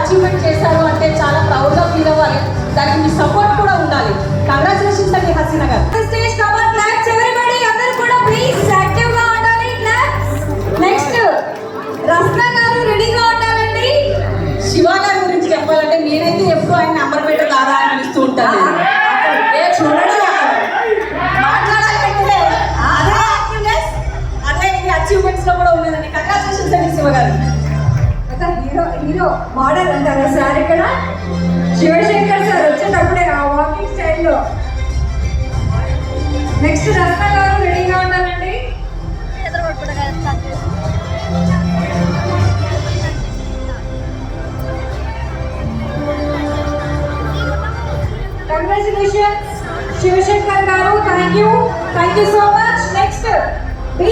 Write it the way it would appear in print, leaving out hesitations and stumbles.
Achievement చేశారు అంటే చాలా ప్రౌడ్గా ఫీల్ అవ్వాలి. దానికి మీ సపోర్ట్ కూడా ఉండాలి. కంగ్రాచులేషన్స్ అండి హసీనా గారు. స్టేజ్ కవర్ క్లాప్స్ ఎవరీబడీ, అందరూ కూడా ప్లీజ్ యాక్టివ్ గా ఉండాలి. క్లాప్స్. నెక్స్ట్ రస్నా గారు రెడీగా ఉండాలండి. శివ గారి గురించి చెప్పాలంటే నేనైతే ఎప్పుడు ఆయన అమరపేట దాదా అని పిలుస్తూ ఉంటాను. చూడండి మాట్లాడాలంటే అదే యాక్టివ్నెస్, అదే అచీవ్మెంట్స్ లో కూడా ఉన్నదండి. కంగ్రాచులేషన్స్ అండి శివ గారు. హీరో మోడల్ అంటారా సార్ ఇక్కడ? శివశంకర్ సార్ వచ్చేటప్పుడే ఆ వాకింగ్ స్టైల్లో. నెక్స్ట్ రత్న గారు రెడీగా ఉండాలండి. Congratulations Shivashankar garu. Thank you so much. Next B